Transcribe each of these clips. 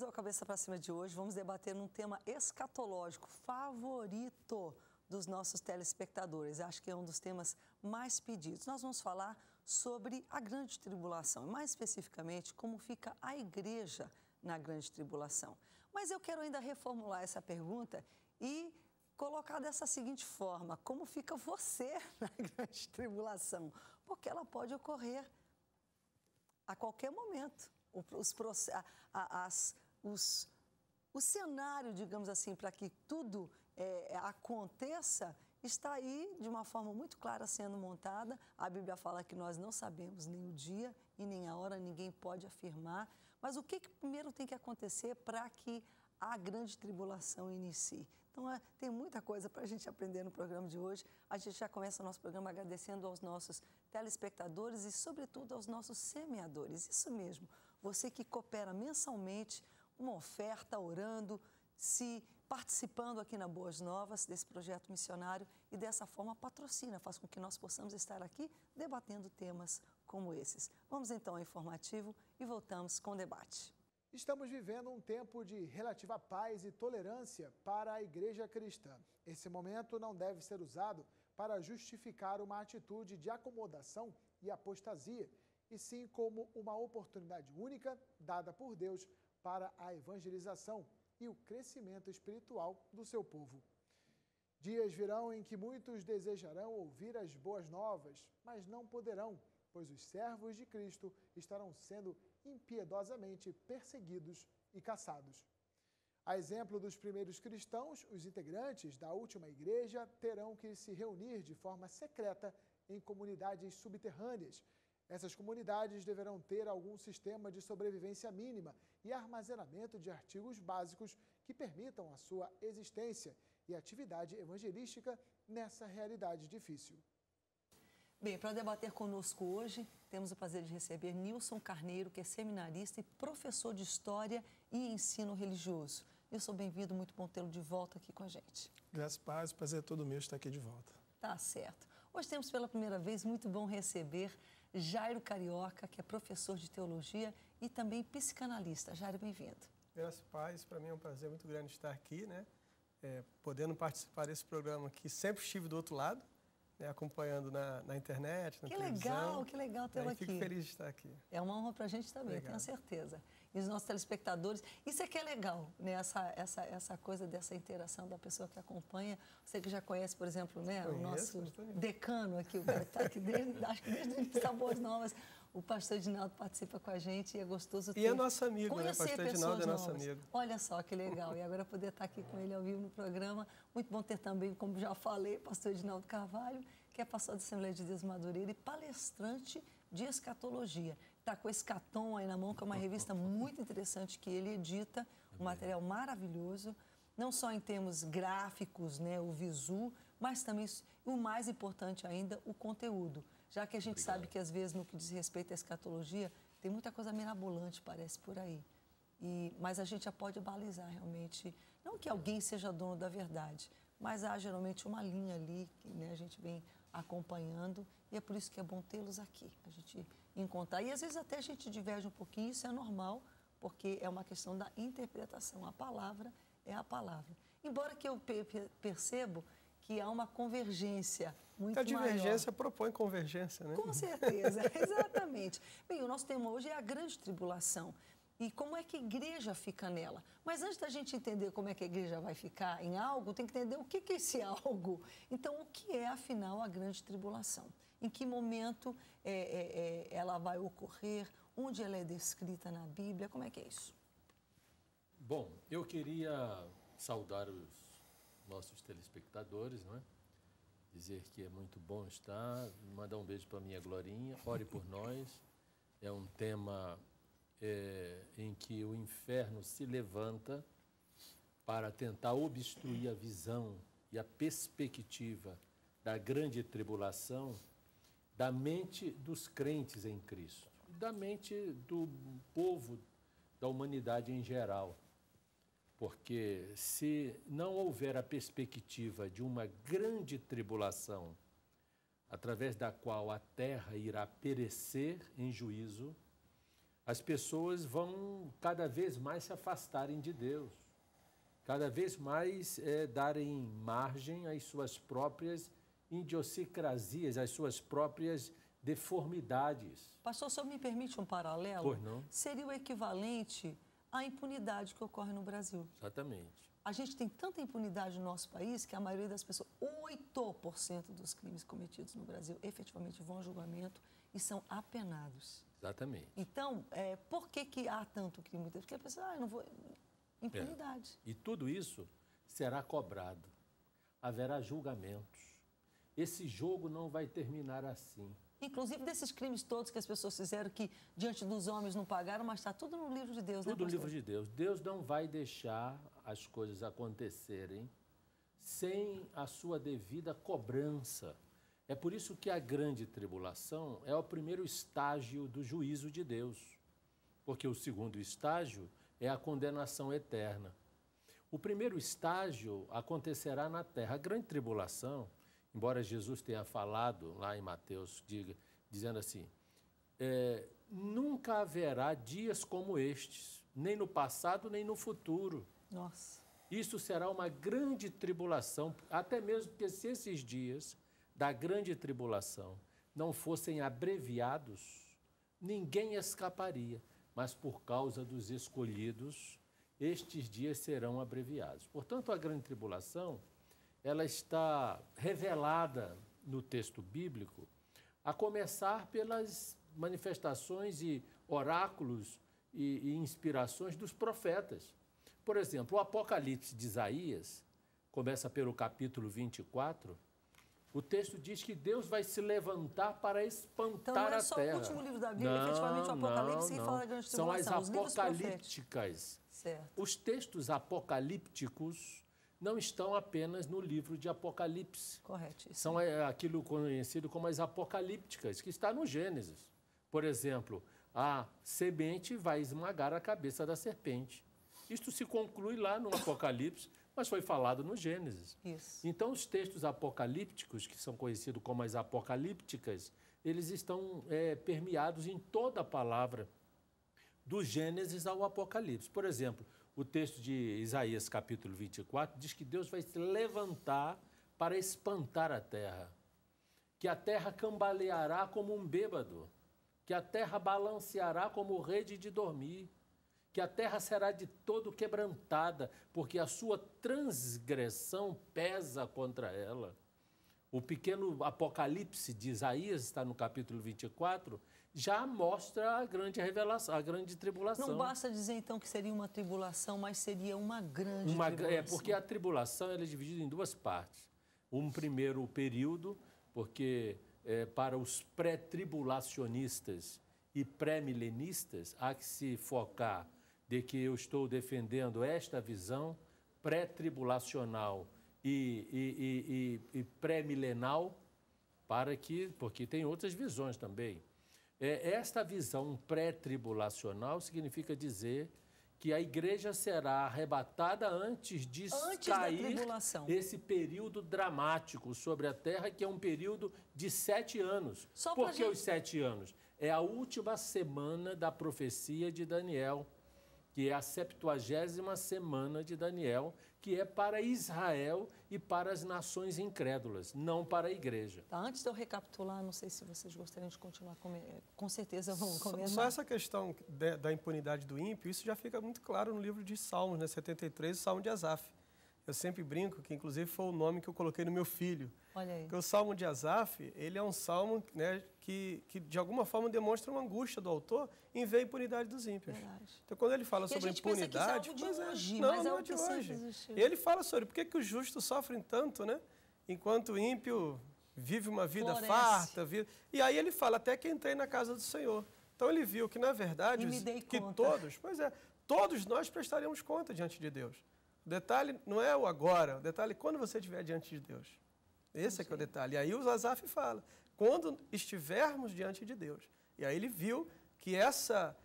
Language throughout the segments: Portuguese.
Bem-vindos ao Cabeça para Cima de hoje. Vamos debater um tema escatológico favorito dos nossos telespectadores. Acho que é um dos temas mais pedidos. Nós vamos falar sobre a grande tribulação, mais especificamente como fica a igreja na grande tribulação. Mas eu quero ainda reformular essa pergunta e colocar dessa seguinte forma: como fica você na grande tribulação? Porque ela pode ocorrer a qualquer momento. O cenário, digamos assim, para que tudo aconteça, está aí de uma forma muito clara sendo montada. A Bíblia fala que nós não sabemos nem o dia e nem a hora, ninguém pode afirmar. Mas o que primeiro tem que acontecer para que a grande tribulação inicie? Então, tem muita coisa para a gente aprender no programa de hoje. A gente já começa o nosso programa agradecendo aos nossos telespectadores e, sobretudo, aos nossos semeadores. Isso mesmo, você que coopera mensalmente, uma oferta, orando, se participando aqui na Boas Novas desse projeto missionário e dessa forma patrocina, faz com que nós possamos estar aqui debatendo temas como esses. Vamos então ao informativo e voltamos com o debate. Estamos vivendo um tempo de relativa paz e tolerância para a igreja cristã. Esse momento não deve ser usado para justificar uma atitude de acomodação e apostasia, e sim como uma oportunidade única dada por Deus para a evangelização e o crescimento espiritual do seu povo. Dias virão em que muitos desejarão ouvir as boas novas, mas não poderão, pois os servos de Cristo estarão sendo impiedosamente perseguidos e caçados. A exemplo dos primeiros cristãos, os integrantes da última igreja terão que se reunir de forma secreta em comunidades subterrâneas. Essas comunidades deverão ter algum sistema de sobrevivência mínima e armazenamento de artigos básicos que permitam a sua existência e atividade evangelística nessa realidade difícil. Bem, para debater conosco hoje, temos o prazer de receber Nilson Carneiro, que é seminarista e professor de História e Ensino Religioso. Nilson, bem-vindo, muito bom tê-lo de volta aqui com a gente. Graças a paz, o prazer é todo meu estar aqui de volta. Tá certo. Hoje temos pela primeira vez, muito bom receber Jairo Carioca, que é professor de Teologia e também psicanalista. Jairo, bem-vindo. Graças a paz, para mim é um prazer muito grande estar aqui, né? Podendo participar desse programa aqui, sempre estive do outro lado, acompanhando na internet, na televisão. Que legal tê-lo aqui. Fico feliz de estar aqui. É uma honra para a gente também, tenho certeza. E os nossos telespectadores, isso é que é legal, né? Essa coisa dessa interação da pessoa que acompanha. Você que já conhece, por exemplo, né? O nosso decano aqui, o cara que está aqui acho que desde o início da Boas Novas, o pastor Edinaldo participa com a gente e é gostoso ter. E é nosso amigo, né? O pastor Edinaldo é nosso amigo. Olha só que legal. E agora poder estar aqui com ele ao vivo no programa. Muito bom ter também, como já falei, pastor Edinaldo Carvalho, que é pastor da Assembleia de Deus Madureira e palestrante de escatologia. Está com Escatom aí na mão, que é uma revista muito interessante que ele edita, um material maravilhoso, não só em termos gráficos, né, o visu, mas também, o mais importante ainda, o conteúdo. Já que a gente sabe que, às vezes, no que diz respeito à escatologia, tem muita coisa mirabolante, parece, por aí. Mas a gente já pode balizar, realmente, não que alguém seja dono da verdade, mas há, geralmente, uma linha ali que, né, a gente vem acompanhando e é por isso que é bom tê-los aqui, a gente encontrar. E, às vezes, até a gente diverge um pouquinho, isso é normal, porque é uma questão da interpretação. A palavra é a palavra. Embora que eu percebo que há uma convergência muito maior. A divergência propõe convergência, né? Com certeza, exatamente. Bem, o nosso tema hoje é a grande tribulação. E como é que a igreja fica nela? Mas antes da gente entender como é que a igreja vai ficar em algo, tem que entender o que é esse algo. Então, o que é, afinal, a grande tribulação? Em que momento ela vai ocorrer? Onde ela é descrita na Bíblia? Como é que é isso? Bom, eu queria saudar os nossos telespectadores, não é? Dizer que é muito bom estar, mandar um beijo para a minha Glorinha, ore por nós. É um tema em que o inferno se levanta para tentar obstruir a visão e a perspectiva da grande tribulação da mente dos crentes em Cristo, da mente do povo, da humanidade em geral. Porque se não houver a perspectiva de uma grande tribulação, através da qual a terra irá perecer em juízo, as pessoas vão cada vez mais se afastarem de Deus, cada vez mais darem margem às suas próprias idiosincrasias, às suas próprias deformidades. Pastor, só me permite um paralelo? Pois não? Seria o equivalente à impunidade que ocorre no Brasil. Exatamente. A gente tem tanta impunidade no nosso país que a maioria das pessoas, 8% dos crimes cometidos no Brasil, efetivamente vão a julgamento e são apenados. Exatamente. Então, por que há tanto crime? Porque a pessoa, eu não vou... Impunidade. E tudo isso será cobrado. Haverá julgamentos. Esse jogo não vai terminar assim. Inclusive desses crimes todos que as pessoas fizeram, que diante dos homens não pagaram, mas está tudo no livro de Deus, tudo né, pastor? no livro de Deus. Deus não vai deixar as coisas acontecerem sem a sua devida cobrança. É por isso que a grande tribulação é o primeiro estágio do juízo de Deus, porque o segundo estágio é a condenação eterna. O primeiro estágio acontecerá na terra. A grande tribulação, embora Jesus tenha falado lá em Mateus, dizendo assim, nunca haverá dias como estes, nem no passado, nem no futuro. Nossa. Isso será uma grande tribulação, até mesmo porque se esses dias da grande tribulação não fossem abreviados, ninguém escaparia. Mas por causa dos escolhidos, estes dias serão abreviados. Portanto, a grande tribulação, ela está revelada no texto bíblico, a começar pelas manifestações e oráculos e inspirações dos profetas. Por exemplo, o Apocalipse de Isaías, começa pelo capítulo 24, o texto diz que Deus vai se levantar para espantar a terra. Então não é só o último livro da Bíblia, efetivamente o Apocalipse, que fala da grande tribulação. São as apocalípticas. Certo. Os textos apocalípticos não estão apenas no livro de Apocalipse. Correto. São aquilo conhecido como as apocalípticas, que está no Gênesis. Por exemplo, a semente vai esmagar a cabeça da serpente. Isto se conclui lá no Apocalipse, mas foi falado no Gênesis. Isso. Então, os textos apocalípticos, que são conhecidos como as apocalípticas, eles estão permeados em toda a palavra, do Gênesis ao Apocalipse. Por exemplo, o texto de Isaías, capítulo 24, diz que Deus vai se levantar para espantar a terra, que a terra cambaleará como um bêbado, que a terra balanceará como rede de dormir, que a terra será de todo quebrantada, porque a sua transgressão pesa contra ela. O pequeno Apocalipse de Isaías, está no capítulo 24, já mostra a grande revelação, a grande tribulação. Não basta dizer, então, que seria uma tribulação, mas seria uma grande tribulação. Porque a tribulação ela é dividida em duas partes. Um primeiro período, porque para os pré-tribulacionistas e pré-milenistas, há que se focar de que eu estou defendendo esta visão pré-tribulacional e pré-milenal, porque tem outras visões também. Esta visão pré-tribulacional significa dizer que a igreja será arrebatada antes cair esse período dramático sobre a terra, que é um período de 7 anos. Por que os 7 anos? É a última semana da profecia de Daniel, que é a 70ª semana de Daniel, que é para Israel e para as nações incrédulas, não para a igreja. Tá, antes de eu recapitular, não sei se vocês gostariam de continuar, com certeza vamos começar. Só essa questão da impunidade do ímpio, isso já fica muito claro no livro de Salmos, né, 73, o Salmo de Asaf. Eu sempre brinco que, inclusive, foi o nome que eu coloquei no meu filho. Olha aí. Porque o Salmo de Asaf, ele é um salmo, né, que de alguma forma demonstra uma angústia do autor em ver a impunidade dos ímpios. Verdade. Então, quando ele fala sobre a impunidade, não é de hoje. Ele fala sobre por que os justos sofrem tanto, né? Enquanto o ímpio vive uma vida farta. E aí ele fala, até que entrei na casa do Senhor. Então ele viu que, na verdade, todos nós prestaremos conta diante de Deus. O detalhe não é o agora, o detalhe é quando você estiver diante de Deus. Esse é que é o detalhe. E aí o Asaf fala, quando estivermos diante de Deus. E aí ele viu que essa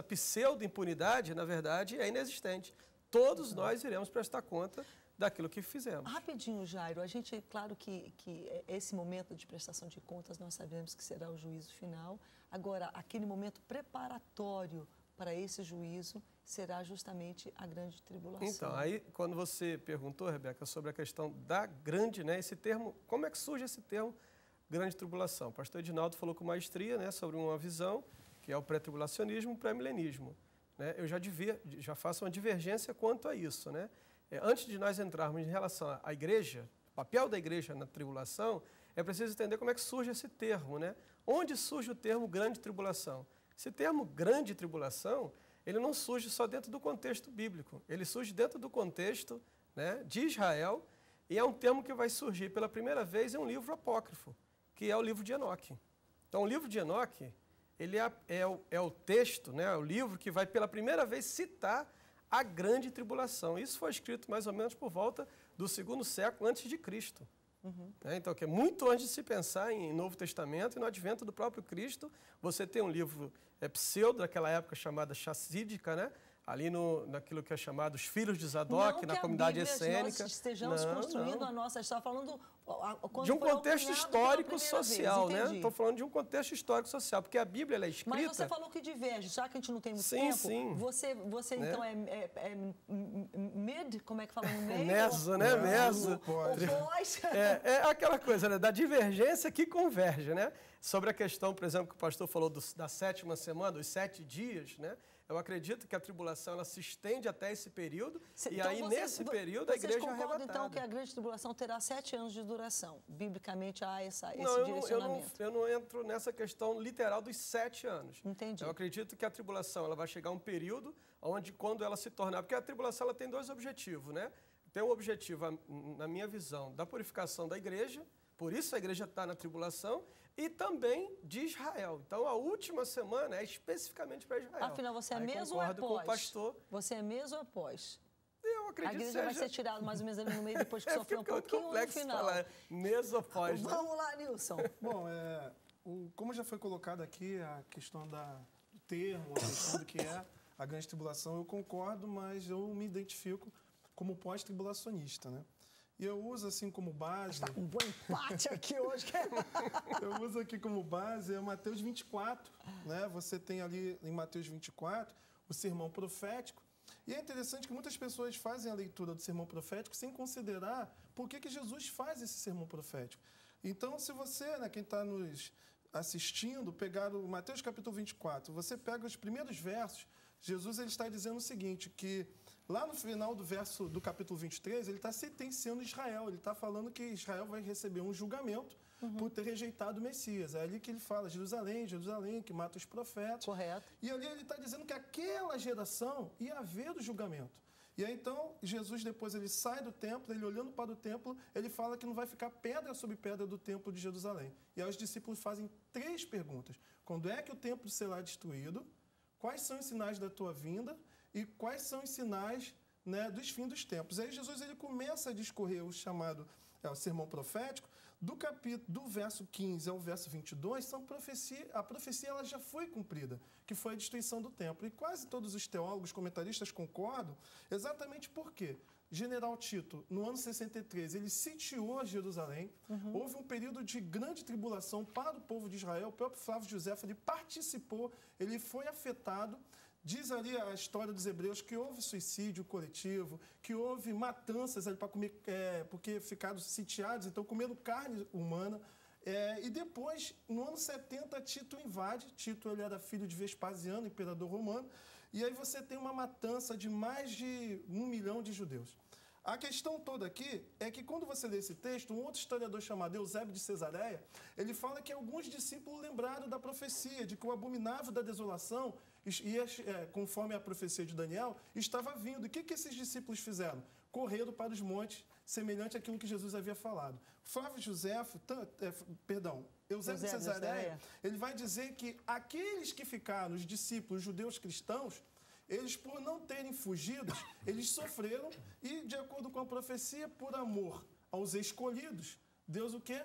pseudo-impunidade, na verdade, é inexistente. Todos nós iremos prestar conta daquilo que fizemos. Rapidinho, Jairo, a gente, claro que esse momento de prestação de contas, nós sabemos que será o juízo final. Agora, aquele momento preparatório para esse juízo será justamente a grande tribulação. Então, aí, quando você perguntou, Rebeca, sobre a questão da grande, né, esse termo, como é que surge esse termo grande tribulação? O pastor Edinaldo falou com maestria, né, sobre uma visão, que é o pré-tribulacionismo e o pré-milenismo. Né? Eu já faço uma divergência quanto a isso, né? Antes de nós entrarmos em relação à igreja, o papel da igreja na tribulação, é preciso entender como é que surge esse termo, né? Onde surge o termo grande tribulação? Esse termo grande tribulação, ele não surge só dentro do contexto bíblico, ele surge dentro do contexto, né, de Israel, e é um termo que vai surgir pela primeira vez em um livro apócrifo, que é o livro de Enoque. Então, o livro de Enoque, ele é o texto, né, o livro que vai pela primeira vez citar a grande tribulação. Isso foi escrito mais ou menos por volta do 2º século antes de Cristo. Então, que é muito antes de se pensar em Novo Testamento e no advento do próprio Cristo, você tem um livro pseudo, daquela época chamada Chassídica, né? Ali naquilo que é chamado os filhos de Zadok, na comunidade essênica. Nós estejamos construindo a nossa história, falando de um contexto histórico social, né? Estou falando de um contexto histórico social, porque a Bíblia ela é escrita. Mas você falou que diverge, já que a gente não tem muito tempo. Sim. Você né? Então mid, como é que fala no meio? Meso, né? Meso. É aquela coisa, né? Da divergência que converge, né? Sobre a questão, por exemplo, que o pastor falou da 7ª semana, os 7 dias, né? Eu acredito que a tribulação ela se estende até esse período, e aí nesse período a igreja é arrebatada. Então que a grande tribulação terá 7 anos de duração? Biblicamente há esse direcionamento. Eu não entro nessa questão literal dos 7 anos. Entendi. Eu acredito que a tribulação ela vai chegar a um período onde, quando ela se tornar... Porque a tribulação ela tem 2 objetivos, né? Tem o objetivo, na minha visão, da purificação da igreja, por isso a igreja está na tribulação, e também de Israel. Então, a última semana é especificamente para Israel. Afinal, você é mesmo ou é pós? Com o pastor. Você é mesmo ou é pós? Eu acredito que a igreja vai ser tirada mais ou menos ali no meio, depois que sofreu um pouquinho no final. Falar mesmo ou pós, né? Vamos lá, Nilson. Bom, como já foi colocado aqui, a questão do termo, a questão do que é a grande tribulação, eu concordo, mas eu me identifico como pós-tribulacionista, né? E eu uso assim como base... Está com um bom empate aqui hoje. Eu uso aqui como base Mateus 24, né? Você tem ali em Mateus 24 o sermão profético. E é interessante que muitas pessoas fazem a leitura do sermão profético sem considerar por que Jesus faz esse sermão profético. Então, se você, né, quem está nos assistindo, pegar o Mateus capítulo 24, você pega os primeiros versos, Jesus ele está dizendo o seguinte, que lá no final do capítulo 23, ele está sentenciando Israel. Ele está falando que Israel vai receber um julgamento por ter rejeitado o Messias. É ali que ele fala, Jerusalém, Jerusalém, que mata os profetas. Correto. E ali ele está dizendo que aquela geração ia haver o julgamento. E aí, então, Jesus depois ele sai do templo, ele olhando para o templo, ele fala que não vai ficar pedra sobre pedra do templo de Jerusalém. E aí os discípulos fazem 3 perguntas. Quando é que o templo será destruído? Quais são os sinais da tua vinda? E quais são os sinais, né, dos fins dos tempos? Aí Jesus ele começa a discorrer o chamado o sermão profético, do verso 15 ao verso 22, a profecia ela já foi cumprida, que foi a destruição do templo. E quase todos os teólogos, comentaristas concordam, exatamente por quê? General Tito, no ano 63, ele sitiou Jerusalém, houve um período de grande tribulação para o povo de Israel, o próprio Flávio Josefo ele participou, ele foi afetado. Diz ali a história dos hebreus que houve suicídio coletivo, que houve matanças ali para comer, porque ficaram sitiados, então comendo carne humana. E depois, no ano 70, Tito invade. Tito ele era filho de Vespasiano, imperador romano. E aí você tem uma matança de mais de 1 milhão de judeus. A questão toda aqui é que quando você lê esse texto, um outro historiador chamado Eusébio de Cesareia, ele fala que alguns discípulos lembraram da profecia, de que o abominável da desolação, conforme a profecia de Daniel, estava vindo. E o que esses discípulos fizeram? Correram para os montes, semelhante àquilo que Jesus havia falado. Eusébio de Cesareia, ele vai dizer que aqueles que ficaram, os discípulos judeus cristãos, eles, por não terem fugido, eles sofreram e, de acordo com a profecia, por amor aos escolhidos, Deus o quê?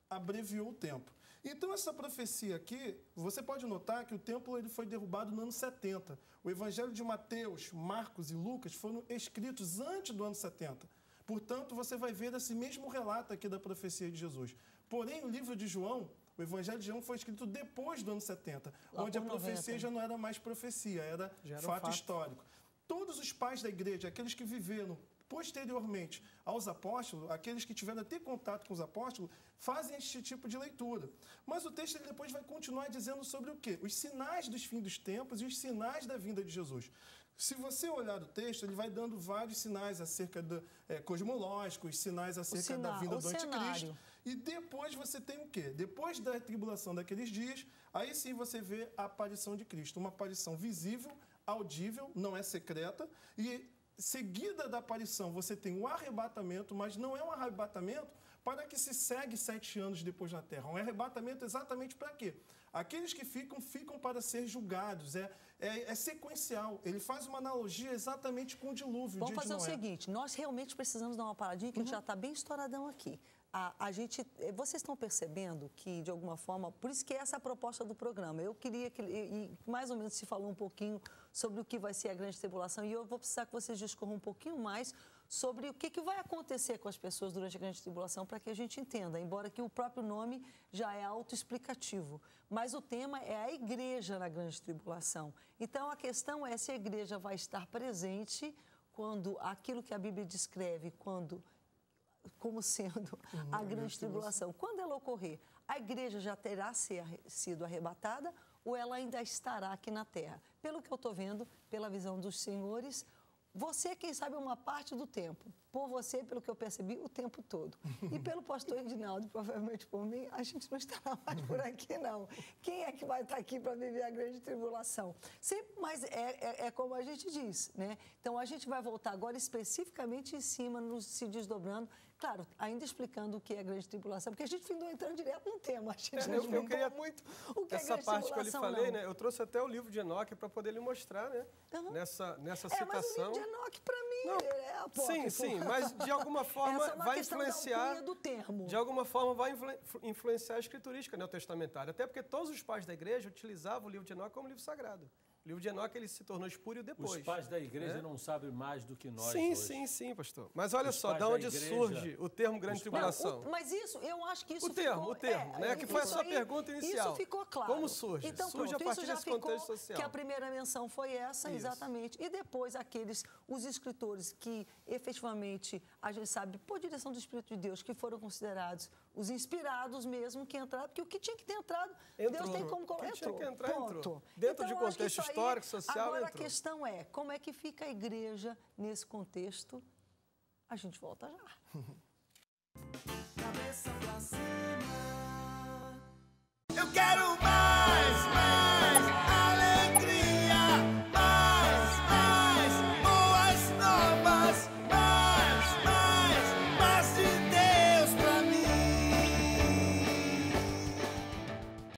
Abreviou o tempo. Então, essa profecia aqui, você pode notar que o templo ele foi derrubado no ano 70. O evangelho de Mateus, Marcos e Lucas foram escritos antes do ano 70. Portanto, você vai ver esse mesmo relato aqui da profecia de Jesus. Porém, o livro de João, o Evangelho de João foi escrito depois do ano 70, onde a profecia já não era mais profecia, era fato histórico. Todos os pais da igreja, aqueles que viveram posteriormente aos apóstolos, aqueles que tiveram a ter contato com os apóstolos, fazem este tipo de leitura. Mas o texto ele depois vai continuar dizendo sobre o quê? Os sinais dos fins dos tempos e os sinais da vinda de Jesus. Se você olhar o texto, ele vai dando vários sinais acerca do cosmológicos, sinais acerca da vinda do anticristo. E depois você tem o quê? Depois da tribulação daqueles dias, aí sim você vê a aparição de Cristo. Uma aparição visível, audível, não é secreta, e seguida da aparição você tem o arrebatamento, mas não é um arrebatamento para que se segue 7 anos depois na Terra. Um arrebatamento exatamente para quê? Aqueles que ficam para ser julgados. É sequencial. Ele faz uma analogia exatamente com o dilúvio. Vamos fazer o seguinte, nós realmente precisamos dar uma paradinha, que a gente já está bem estouradão aqui. Vocês estão percebendo que, de alguma forma, por isso que essa é a proposta do programa. Eu queria que, e mais ou menos se falou um pouquinho sobre o que vai ser a grande tribulação, e eu vou precisar que vocês discorram um pouquinho mais sobre o que vai acontecer com as pessoas durante a grande tribulação, para que a gente entenda, embora que o próprio nome já é autoexplicativo. Mas o tema é a igreja na grande tribulação. Então, a questão é se a igreja vai estar presente quando aquilo que a Bíblia descreve, como sendo a grande tribulação. Quando ela ocorrer, a igreja já terá sido arrebatada ou ela ainda estará aqui na terra? Pelo que eu estou vendo, pela visão dos senhores, você, quem sabe, uma parte do tempo. Por você, pelo que eu percebi, o tempo todo. E pelo pastor Edinaldo, provavelmente por mim, a gente não estará mais por aqui, não. Quem é que vai estar aqui para viver a grande tribulação? Sempre, mas é como a gente diz, né? Então, a gente vai voltar agora especificamente em cima, se desdobrando. Claro, ainda explicando o que é a grande tribulação, porque a gente findou entrando direto no tema. A gente não explicou muito o que é a grande tribulação. Essa parte que eu lhe falei, né? Eu trouxe até o livro de Enoque para poder lhe mostrar, né? Nessa citação. Mas o livro de Enoque, para mim, é apócrifo. Sim, mas de alguma forma vai influenciar. Do termo. De alguma forma vai influenciar a escriturística neotestamentária. Até porque todos os pais da igreja utilizavam o livro de Enoque como livro sagrado. O livro de Enoque ele se tornou espúrio depois. Os pais da igreja não sabem mais do que nós hoje. Sim, pastor. Mas olha só, de onde surge o termo grande tribulação? Mas isso, eu acho que isso o termo, né? Que foi a sua pergunta inicial. Isso ficou claro. Como surge? Então, surge a partir desse contexto social. Que a primeira menção foi essa, exatamente. E depois os escritores que efetivamente, a gente sabe, por direção do Espírito de Deus, que foram considerados os inspirados mesmo, que entraram, porque o que tinha que ter entrado, Deus tem como colocar. Tinha que entrar, entrou. Dentro de contexto histórico, social, agora a questão é, como é que fica a igreja nesse contexto? A gente volta já. Cabeça pra cima.